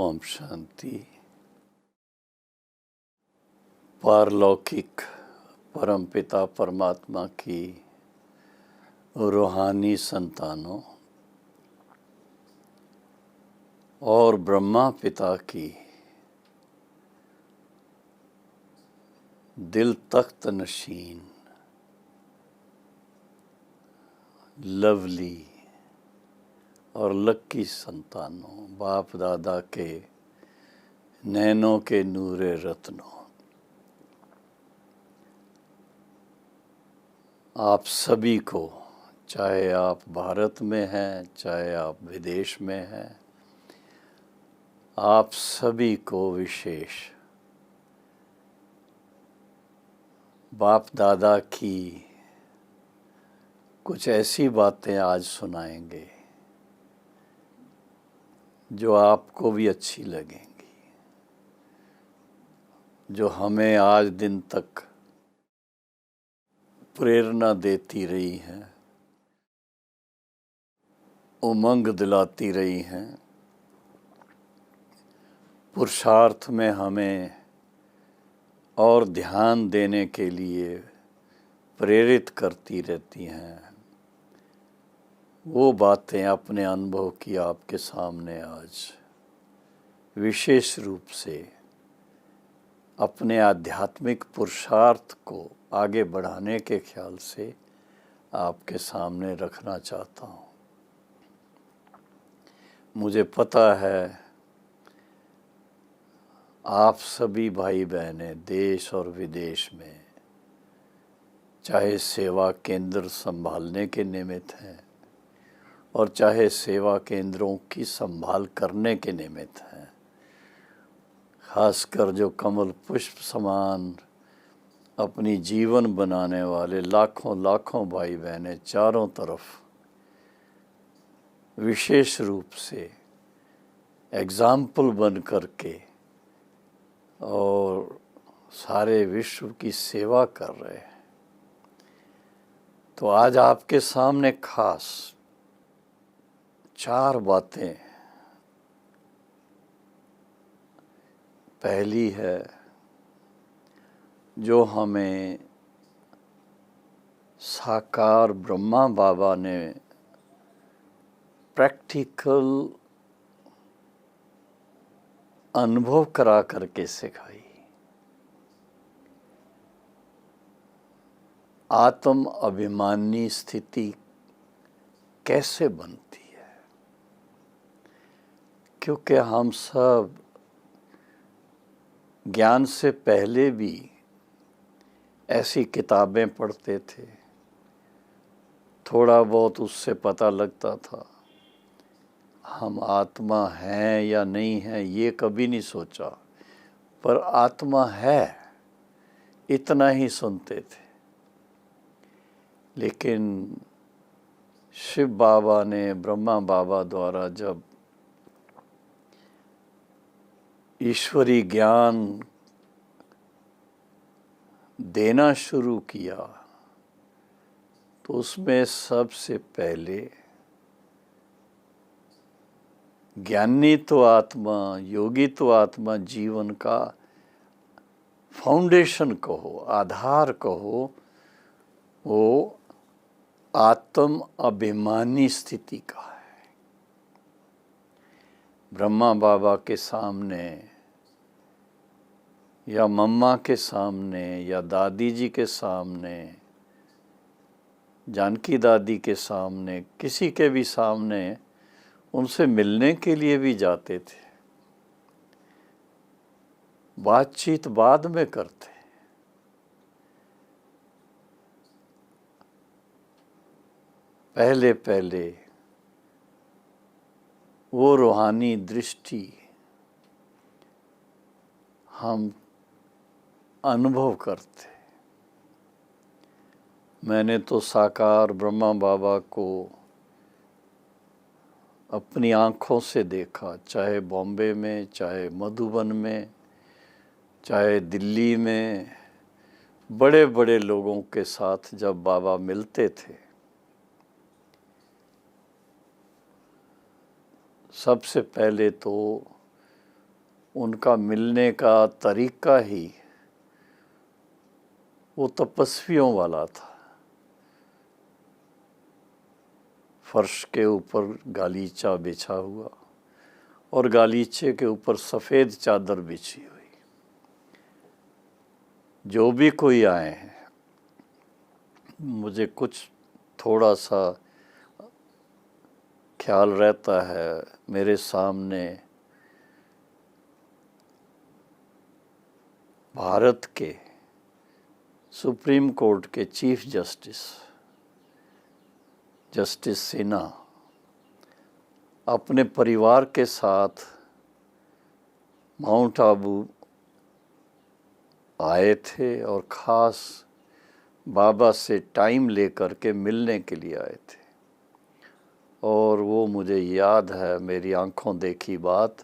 ओम शांति। पारलौकिक परमपिता परमात्मा की रूहानी संतानों और ब्रह्मा पिता की दिल तख्त नशीन लवली और लक्की संतानों, बाप दादा के नैनों के नूरे रत्नों, आप सभी को, चाहे आप भारत में हैं, चाहे आप विदेश में हैं, आप सभी को विशेष बाप दादा की कुछ ऐसी बातें आज सुनाएंगे जो आपको भी अच्छी लगेंगी, जो हमें आज दिन तक प्रेरणा देती रही हैं, उमंग दिलाती रही हैं, पुरुषार्थ में हमें और ध्यान देने के लिए प्रेरित करती रहती हैं। वो बातें अपने अनुभव की आपके सामने आज विशेष रूप से अपने आध्यात्मिक पुरुषार्थ को आगे बढ़ाने के ख्याल से आपके सामने रखना चाहता हूँ। मुझे पता है आप सभी भाई बहनें देश और विदेश में, चाहे सेवा केंद्र संभालने के निमित्त हैं और चाहे सेवा केंद्रों की संभाल करने के निमित्त हैं, खासकर जो कमल पुष्प समान अपनी जीवन बनाने वाले लाखों लाखों भाई बहनें चारों तरफ विशेष रूप से एग्जाम्पल बन करके और सारे विश्व की सेवा कर रहे हैं। तो आज आपके सामने खास 4 बातें। पहली है जो हमें साकार ब्रह्मा बाबा ने प्रैक्टिकल अनुभव करा करके सिखाई। आत्म अभिमानी स्थिति कैसे बनती है, क्योंकि हम सब ज्ञान से पहले भी ऐसी किताबें पढ़ते थे, थोड़ा बहुत उससे पता लगता था। हम आत्मा हैं या नहीं हैं ये कभी नहीं सोचा, पर आत्मा है इतना ही सुनते थे। लेकिन शिव बाबा ने ब्रह्मा बाबा द्वारा जब ईश्वरी ज्ञान देना शुरू किया तो उसमें सबसे पहले ज्ञानी तो आत्मा, योगी तो आत्मा जीवन का फाउंडेशन कहो, आधार कहो, वो आत्म अभिमानी स्थिति का है। ब्रह्मा बाबा के सामने या मम्मा के सामने या दादी जी के सामने, जानकी दादी के सामने, किसी के भी सामने उनसे मिलने के लिए भी जाते थे। बातचीत बाद में करते, पहले पहले वो रूहानी दृष्टि हम अनुभव करते। मैंने तो साकार ब्रह्मा बाबा को अपनी आँखों से देखा, चाहे बॉम्बे में, चाहे मधुबन में, चाहे दिल्ली में। बड़े बड़े लोगों के साथ जब बाबा मिलते थे, सबसे पहले तो उनका मिलने का तरीका ही वो तपस्वियों वाला था। फर्श के ऊपर गालीचा बिछा हुआ और गालीचे के ऊपर सफ़ेद चादर बिछी हुई। जो भी कोई आए हैं, मुझे कुछ थोड़ा सा ख्याल रहता है, मेरे सामने भारत के सुप्रीम कोर्ट के चीफ जस्टिस सिन्हा अपने परिवार के साथ माउंट आबू आए थे और ख़ास बाबा से टाइम लेकर के मिलने के लिए आए थे। और वो मुझे याद है, मेरी आंखों देखी बात,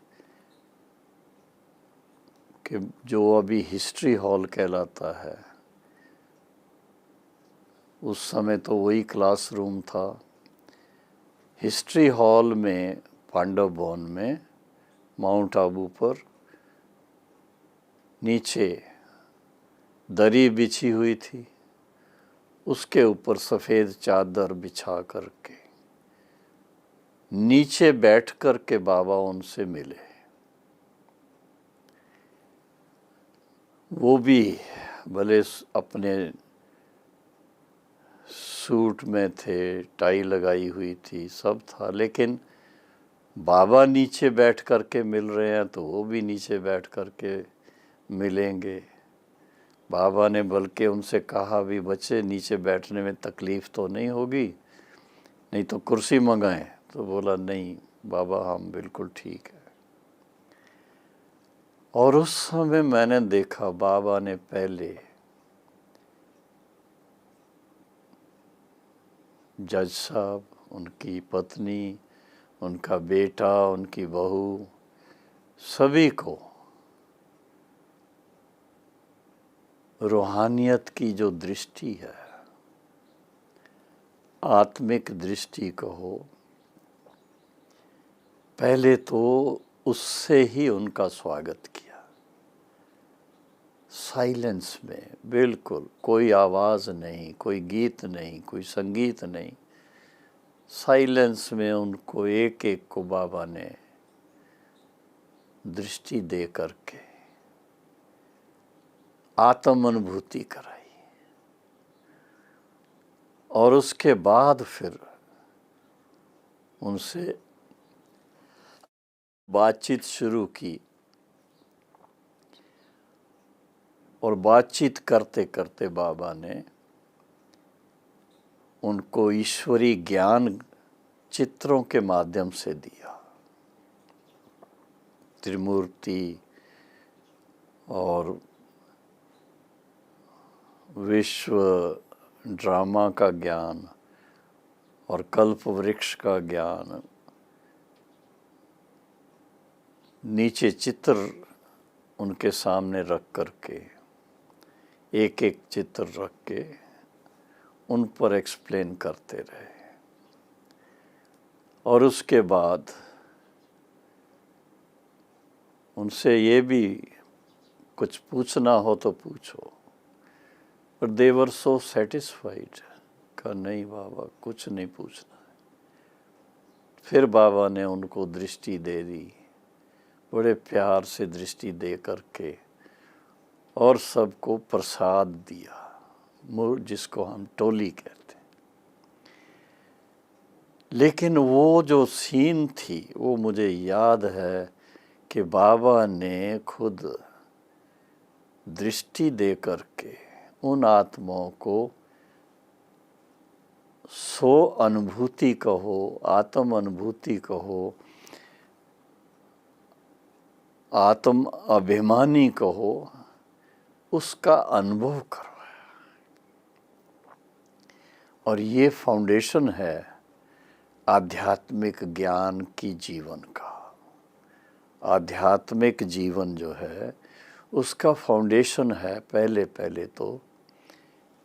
कि जो अभी हिस्ट्री हॉल कहलाता है, उस समय तो वही क्लासरूम था। हिस्ट्री हॉल में, पांडव भवन में, माउंट आबू पर नीचे दरी बिछी हुई थी, उसके ऊपर सफ़ेद चादर बिछा करके नीचे बैठ कर के बाबा उनसे मिले। वो भी भले अपने सूट में थे, टाई लगाई हुई थी, सब था, लेकिन बाबा नीचे बैठ कर के मिल रहे हैं तो वो भी नीचे बैठ कर के मिलेंगे। बाबा ने बल्कि उनसे कहा भी, बच्चे नीचे बैठने में तकलीफ़ तो नहीं होगी, नहीं तो कुर्सी मंगाएं। तो बोला नहीं बाबा, हम बिल्कुल ठीक है। और उस समय मैंने देखा बाबा ने पहले जज साहब, उनकी पत्नी, उनका बेटा, उनकी बहू, सभी को रूहानियत की जो दृष्टि है, आत्मिक दृष्टि कहो, पहले तो उससे ही उनका स्वागत किया। साइलेंस में, बिल्कुल कोई आवाज़ नहीं, कोई गीत नहीं, कोई संगीत नहीं, साइलेंस में उनको एक एक को बाबा ने दृष्टि दे करके आत्म अनुभूति कराई। और उसके बाद फिर उनसे बातचीत शुरू की और बातचीत करते करते बाबा ने उनको ईश्वरी ज्ञान चित्रों के माध्यम से दिया। त्रिमूर्ति और विश्व ड्रामा का ज्ञान और कल्प वृक्ष का ज्ञान, नीचे चित्र उनके सामने रख करके, एक एक चित्र रख के उन पर एक्सप्लेन करते रहे। और उसके बाद उनसे ये भी कुछ पूछना हो तो पूछो, पर दे वर सो सेटिस्फाइड, कहा नहीं बाबा कुछ नहीं पूछना है। फिर बाबा ने उनको दृष्टि दे दी, बड़े प्यार से दृष्टि दे करके, और सबको प्रसाद दिया, जिसको हम टोली कहते हैं। लेकिन वो जो सीन थी वो मुझे याद है कि बाबा ने खुद दृष्टि दे करके उन आत्माओं को सो अनुभूति कहो, आत्म अनुभूति कहो, आत्म अभिमानी कहो, उसका अनुभव करवाया। और ये फाउंडेशन है आध्यात्मिक ज्ञान की जीवन का। आध्यात्मिक जीवन जो है उसका फाउंडेशन है पहले पहले तो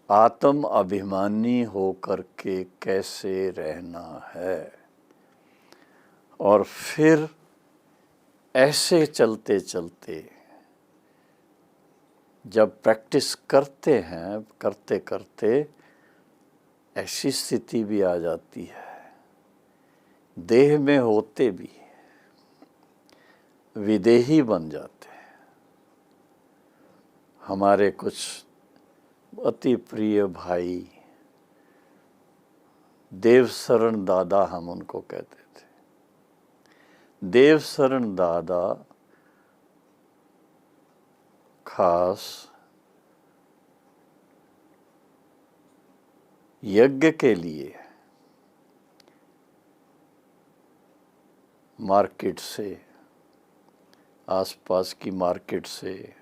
आत्म अभिमानी होकर के कैसे रहना है, और फिर ऐसे चलते चलते जब प्रैक्टिस करते हैं, करते करते ऐसी स्थिति भी आ जाती है, देह में होते भी विदेही बन जाते हैं। हमारे कुछ अति प्रिय भाई, देवशरण दादा हम उनको कहते थे। देवशरण दादा खास यज्ञ के लिए मार्केट से, आसपास की मार्केट से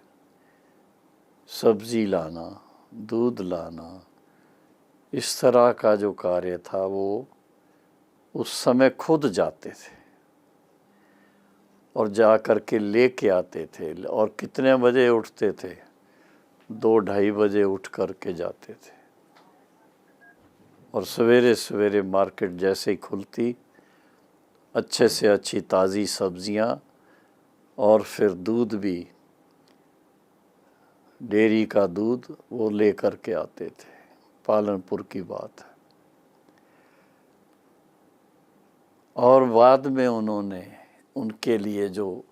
सब्जी लाना, दूध लाना, इस तरह का जो कार्य था वो उस समय खुद जाते थे और जा कर के लेके आते थे। और कितने बजे उठते थे? 2-2:30 बजे उठ कर के जाते थे और सवेरे सवेरे मार्केट जैसे ही खुलती, अच्छे से अच्छी ताज़ी सब्जियां और फिर दूध भी, डेयरी का दूध वो ले कर के आते थे। पालनपुर की बात है। और बाद में उन्होंने उनके लिए जो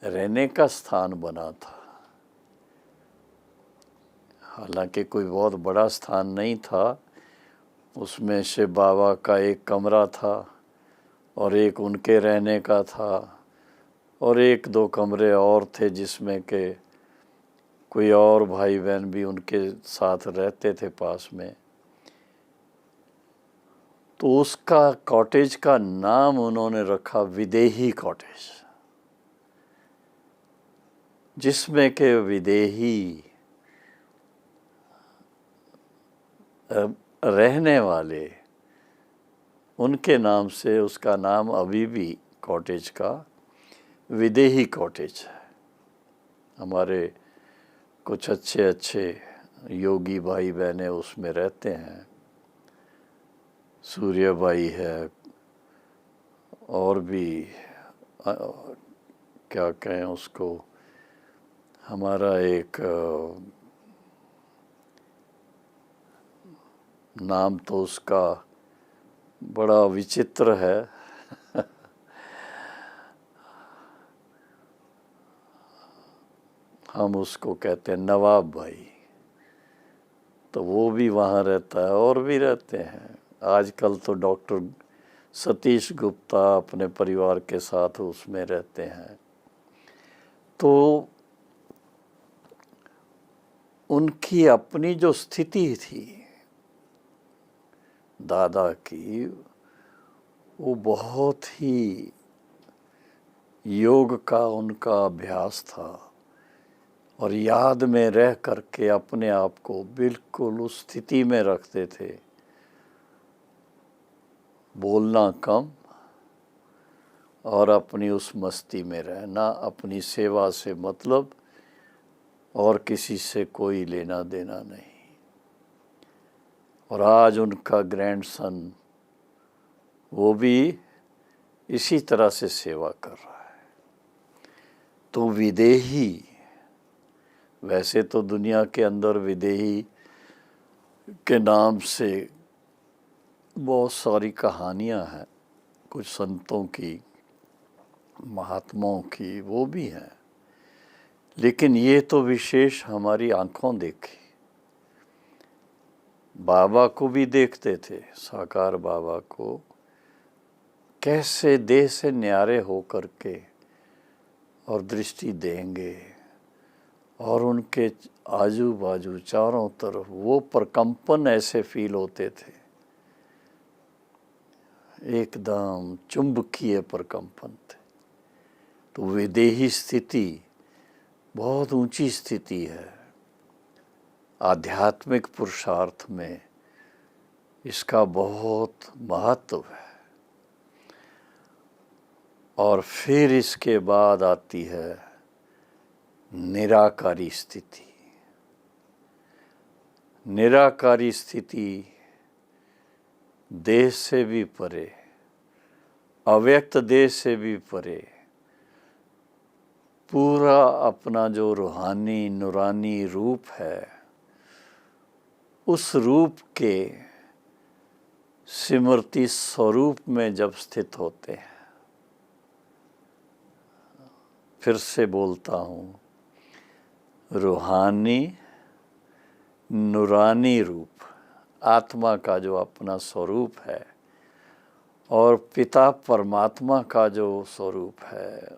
रहने का स्थान बना था, हालांकि कोई बहुत बड़ा स्थान नहीं था, उसमें से बाबा का एक कमरा था और एक उनके रहने का था और 1-2 कमरे और थे जिसमें के कोई और भाई बहन भी उनके साथ रहते थे पास में। तो उसका कॉटेज का नाम उन्होंने रखा विदेही कॉटेज, जिसमें के विदेही रहने वाले, उनके नाम से उसका नाम अभी भी कॉटेज का विदेही कॉटेज है। हमारे कुछ अच्छे अच्छे योगी भाई बहने उसमें रहते हैं। सूर्य भाई है और भी क्या कहें उसको, हमारा एक नाम तो उसका बड़ा विचित्र है हम उसको कहते हैं नवाब भाई, तो वो भी वहाँ रहता है और भी रहते हैं। आजकल तो डॉक्टर सतीश गुप्ता अपने परिवार के साथ उसमें रहते हैं। तो उनकी अपनी जो स्थिति थी दादा की, वो बहुत ही योग का उनका अभ्यास था और याद में रह करके अपने आप को बिल्कुल उस स्थिति में रखते थे। बोलना कम और अपनी उस मस्ती में रहना, अपनी सेवा से मतलब और किसी से कोई लेना देना नहीं। और आज उनका ग्रैंडसन वो भी इसी तरह से सेवा कर रहा है। तो विदेही, वैसे तो दुनिया के अंदर विदेही के नाम से बहुत सारी कहानियां हैं, कुछ संतों की, महात्माओं की, वो भी हैं, लेकिन ये तो विशेष हमारी आंखों देखी। बाबा को भी देखते थे, साकार बाबा को, कैसे देह से न्यारे हो करके और दृष्टि देंगे और उनके आजू बाजू चारों तरफ वो प्रकंपन ऐसे फील होते थे, एकदम चुंबकीय प्रकंपन थे। तो विदेही स्थिति बहुत ऊंची स्थिति है। आध्यात्मिक पुरुषार्थ में इसका बहुत महत्व है। और फिर इसके बाद आती है निराकारी स्थिति। निराकारी स्थिति देह से भी परे, अव्यक्त देह से भी परे, पूरा अपना जो रूहानी नूरानी रूप है, उस रूप के सिमरती स्वरूप में जब स्थित होते हैं, फिर से बोलता हूँ, रूहानी नूरानी रूप आत्मा का जो अपना स्वरूप है और पिता परमात्मा का जो स्वरूप है,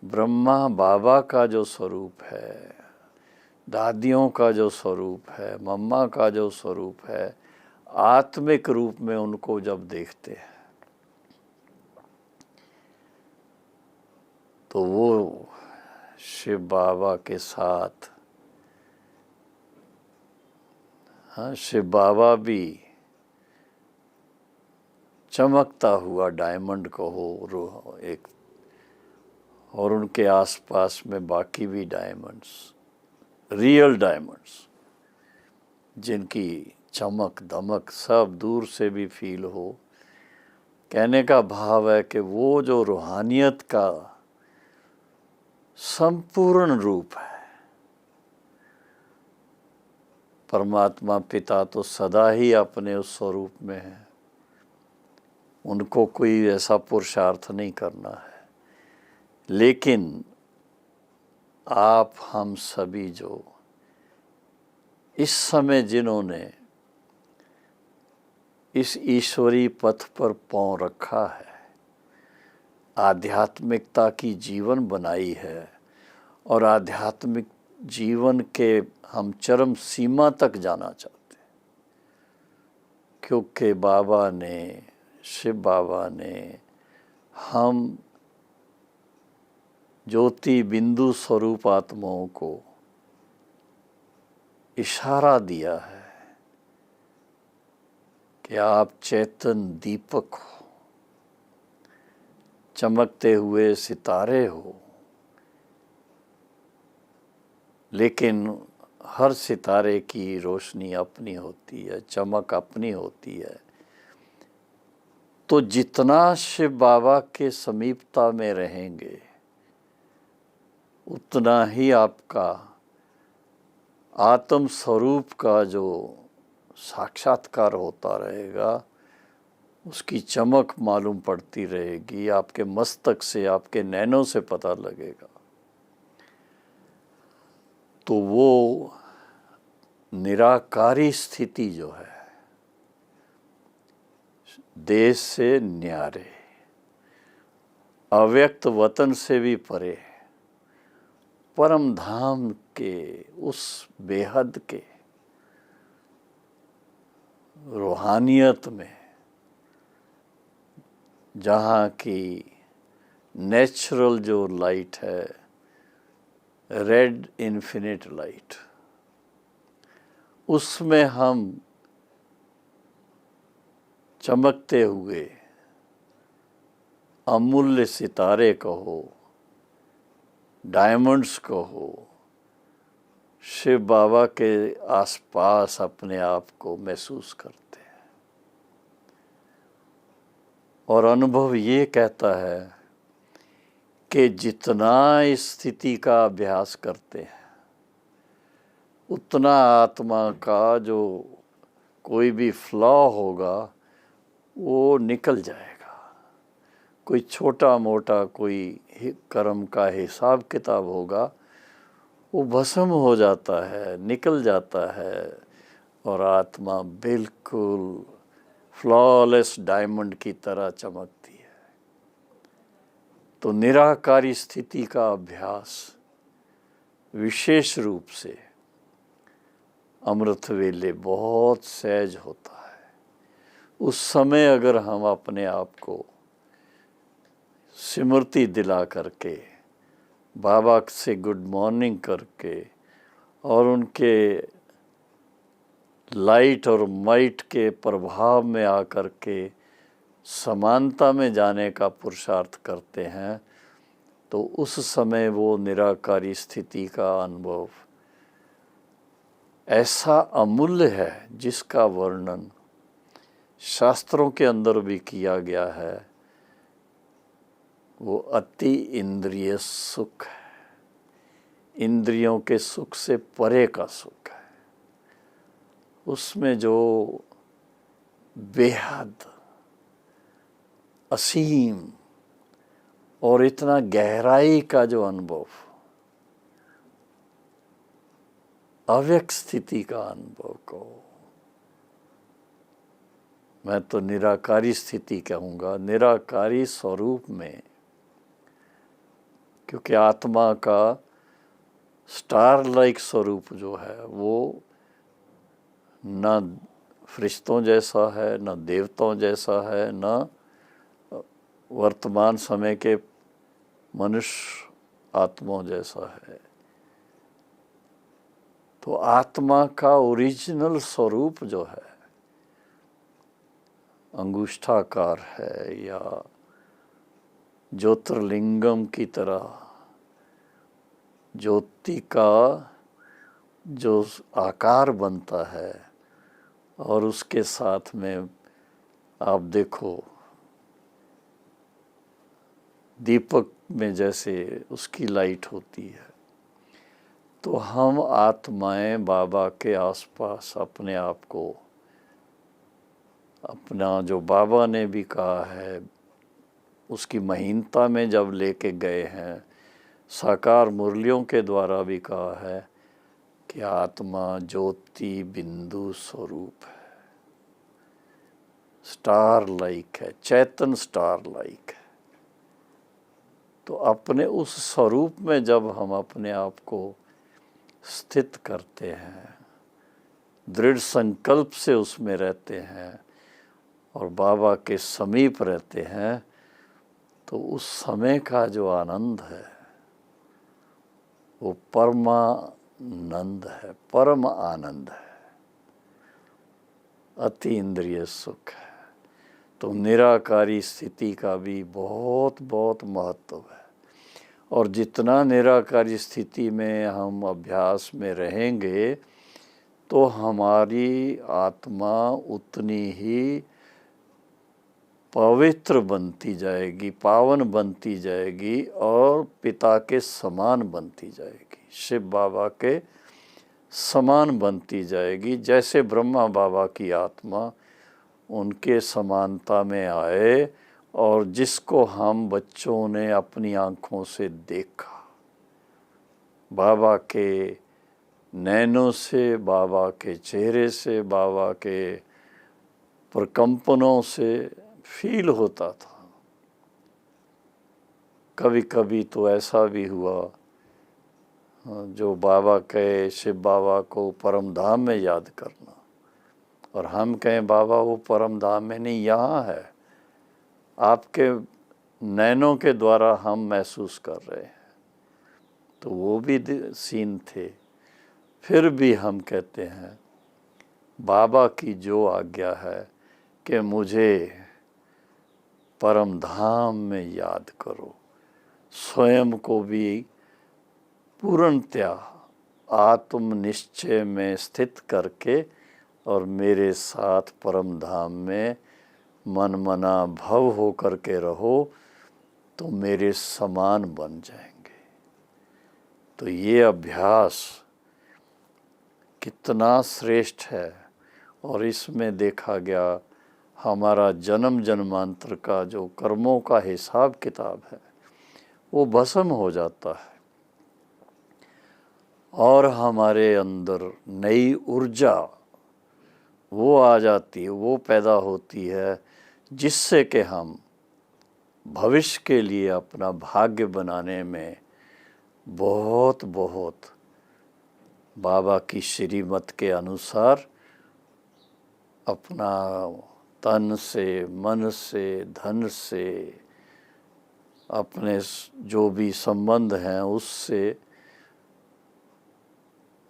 ब्रह्मा बाबा का जो स्वरूप है, दादियों का जो स्वरूप है, मम्मा का जो स्वरूप है, आत्मिक रूप में उनको जब देखते हैं तो वो शिव बाबा के साथ, हाँ, शिव बाबा भी चमकता हुआ डायमंड को हो एक, और उनके आसपास में बाकी भी डायमंड्स, रियल डायमंड्स, जिनकी चमक दमक सब दूर से भी फील हो। कहने का भाव है कि वो जो रूहानियत का संपूर्ण रूप है, परमात्मा पिता तो सदा ही अपने उस स्वरूप में है, उनको कोई ऐसा पुरुषार्थ नहीं करना है। लेकिन आप हम सभी जो इस समय जिन्होंने इस ईश्वरी पथ पर पांव रखा है, आध्यात्मिकता की जीवन बनाई है और आध्यात्मिक जीवन के हम चरम सीमा तक जाना चाहते हैं, क्योंकि बाबा ने, शिव बाबा ने हम ज्योति बिंदु स्वरूप आत्माओं को इशारा दिया है कि आप चेतन दीपक हो, चमकते हुए सितारे हो। लेकिन हर सितारे की रोशनी अपनी होती है, चमक अपनी होती है। तो जितना शिव बाबा के समीपता में रहेंगे, उतना ही आपका आत्म स्वरूप का जो साक्षात्कार होता रहेगा, उसकी चमक मालूम पड़ती रहेगी, आपके मस्तक से, आपके नैनों से पता लगेगा। तो वो निराकारी स्थिति जो है, देश से न्यारे, अव्यक्त वतन से भी परे, परम धाम के उस बेहद के रूहानियत में, जहाँ की नेचुरल जो लाइट है, रेड इन्फिनिट लाइट, उसमें हम चमकते हुए अमूल्य सितारे कहो, डायमंड्स कहो, शिव बाबा के आसपास अपने आप को महसूस करते हैं। और अनुभव ये कहता है कि जितना इस स्थिति का अभ्यास करते हैं, उतना आत्मा का जो कोई भी फ्लॉ होगा वो निकल जाएगा। कोई छोटा मोटा कोई कर्म का हिसाब किताब होगा, वो भस्म हो जाता है, निकल जाता है, और आत्मा बिल्कुल फ्लॉलेस डायमंड की तरह चमकती है। तो निराकारी स्थिति का अभ्यास विशेष रूप से अमृत वेले बहुत सहज होता है। उस समय अगर हम अपने आप को स्मृति दिला करके, बाबा से गुड मॉर्निंग करके, और उनके लाइट और माइट के प्रभाव में आकर के समानता में जाने का पुरुषार्थ करते हैं, तो उस समय वो निराकारी स्थिति का अनुभव ऐसा अमूल्य है, जिसका वर्णन शास्त्रों के अंदर भी किया गया है। वो अति इंद्रिय सुख है, इंद्रियों के सुख से परे का सुख है। उसमें जो बेहद असीम और इतना गहराई का जो अनुभव, अव्यक्त स्थिति का अनुभव को मैं तो निराकारी स्थिति कहूँगा, निराकारी स्वरूप में, क्योंकि आत्मा का स्टार लाइक स्वरूप जो है वो न फरिश्तों जैसा है, न देवताओं जैसा है, न वर्तमान समय के मनुष्य आत्माओं जैसा है। तो आत्मा का ओरिजिनल स्वरूप जो है अंगुष्ठाकार है या ज्योतिर्लिंगम की तरह ज्योति का जो आकार बनता है और उसके साथ में आप देखो दीपक में जैसे उसकी लाइट होती है, तो हम आत्माएं बाबा के आसपास अपने आप को, अपना जो बाबा ने भी कहा है उसकी महीनता में जब लेके गए हैं, साकार मुरलियों के द्वारा भी कहा है कि आत्मा ज्योति बिंदु स्वरूप है, स्टार लाइक है, चैतन स्टार लाइक है। तो अपने उस स्वरूप में जब हम अपने आप को स्थित करते हैं, दृढ़ संकल्प से उसमें रहते हैं और बाबा के समीप रहते हैं, तो उस समय का जो आनंद है वो परमानंद है, परम आनंद है, अति इंद्रिय सुख है। तो निराकारी स्थिति का भी बहुत बहुत महत्व है। और जितना निराकारी स्थिति में हम अभ्यास में रहेंगे तो हमारी आत्मा उतनी ही पवित्र बनती जाएगी, पावन बनती जाएगी और पिता के समान बनती जाएगी, शिव बाबा के समान बनती जाएगी। जैसे ब्रह्मा बाबा की आत्मा उनके समानता में आए और जिसको हम बच्चों ने अपनी आँखों से देखा, बाबा के नैनों से, बाबा के चेहरे से, बाबा के प्रकंपनों से फील होता था। कभी कभी तो ऐसा भी हुआ जो बाबा कहे शिव बाबा को परम धाम में याद करना, और हम कहें बाबा वो परम धाम में नहीं, यहाँ है, आपके नैनों के द्वारा हम महसूस कर रहे हैं। तो वो भी सीन थे। फिर भी हम कहते हैं बाबा की जो आज्ञा है कि मुझे परम धाम में याद करो, स्वयं को भी पूर्णतया आत्म निश्चय में स्थित करके और मेरे साथ परम धाम में मन मना भव हो करके रहो, तो मेरे समान बन जाएंगे। तो ये अभ्यास कितना श्रेष्ठ है। और इसमें देखा गया हमारा जन्म जन्मांतर का जो कर्मों का हिसाब किताब है वो भस्म हो जाता है और हमारे अंदर नई ऊर्जा वो आ जाती है, वो पैदा होती है, जिससे कि हम भविष्य के लिए अपना भाग्य बनाने में बहुत बहुत बाबा की श्रीमत के अनुसार अपना तन से, मन से, धन से, अपने जो भी संबंध हैं उससे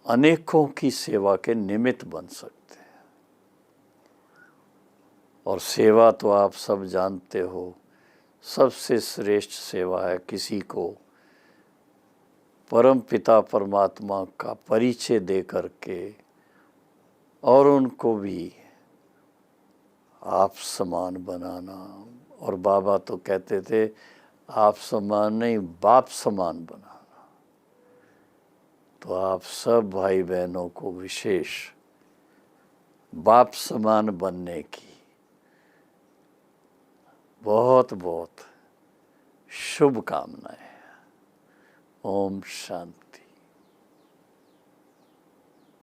अनेकों की सेवा के निमित्त बन सकते हैं। और सेवा तो आप सब जानते हो, सबसे श्रेष्ठ सेवा है किसी को परम पिता परमात्मा का परिचय दे करके और उनको भी आप समान बनाना। और बाबा तो कहते थे आप समान नहीं, बाप समान बनाना। तो आप सब भाई बहनों को विशेष बाप समान बनने की बहुत बहुत शुभकामनाएं। ओम शांति।